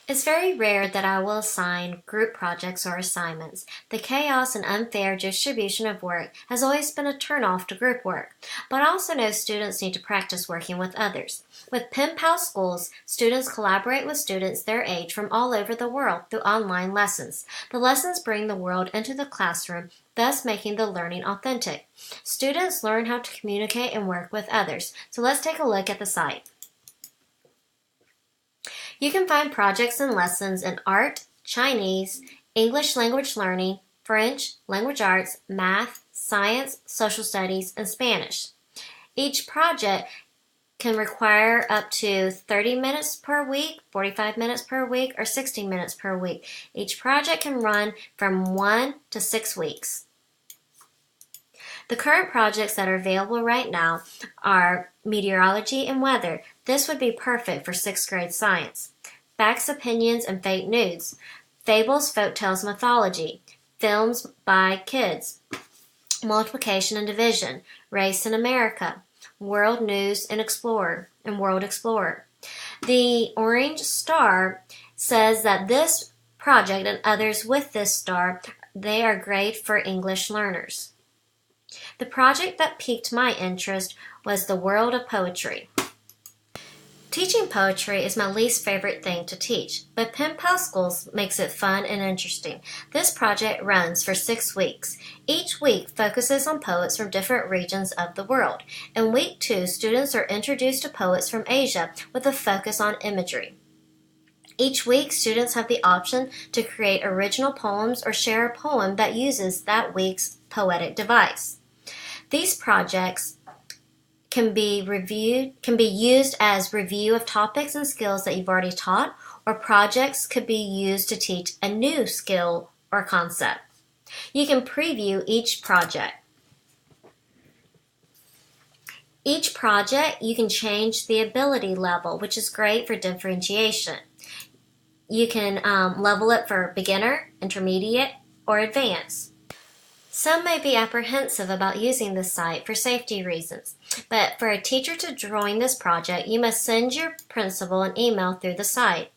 It's very rare that I will assign group projects or assignments. The chaos and unfair distribution of work has always been a turnoff to group work, but I also know students need to practice working with others. With PenPals Schools, students collaborate with students their age from all over the world through online lessons. The lessons bring the world into the classroom, thus making the learning authentic. Students learn how to communicate and work with others. So let's take a look at the site. You can find projects and lessons in art, Chinese, English language learning, French, language arts, math, science, social studies, and Spanish. Each project can require up to 30 minutes per week, 45 minutes per week, or 60 minutes per week. Each project can run from 1 to 6 weeks. The current projects that are available right now are meteorology and weather. This would be perfect for 6th grade science. Facts, opinions, and fake news. Fables, folktales, mythology. Films by kids. Multiplication and division. Race in America. World news and World Explorer. The orange star says that this project and others with this star, they are great for English learners. The project that piqued my interest was the world of poetry. Teaching poetry is my least favorite thing to teach, but PenPals Schools makes it fun and interesting. This project runs for 6 weeks. Each week focuses on poets from different regions of the world. In week 2, students are introduced to poets from Asia with a focus on imagery. Each week, students have the option to create original poems or share a poem that uses that week's poetic device. These projects can be used as review of topics and skills that you've already taught, or projects could be used to teach a new skill or concept. You can preview each project. Each project, you can change the ability level, which is great for differentiation. You can level it for beginner, intermediate, or advanced. Some may be apprehensive about using this site for safety reasons, but for a teacher to join this project, you must send your principal an email through the site,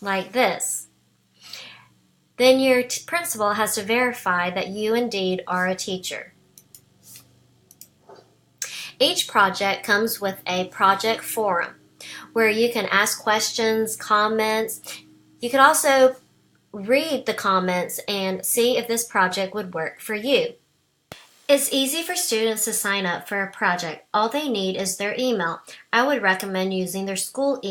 like this. Then your principal has to verify that you indeed are a teacher. Each project comes with a project forum, where you can ask questions, comments. You can also read the comments and see if this project would work for you. It's easy for students to sign up for a project. All they need is their email. I would recommend using their school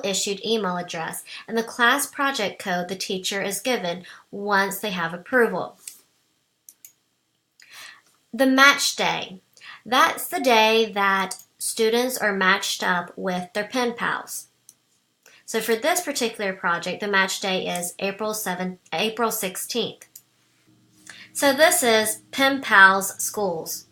issued email address and the class project code the teacher is given once they have approval. The match day. That's the day that students are matched up with their pen pals. So for this particular project, the match day is April 16th. So this is PenPals Schools.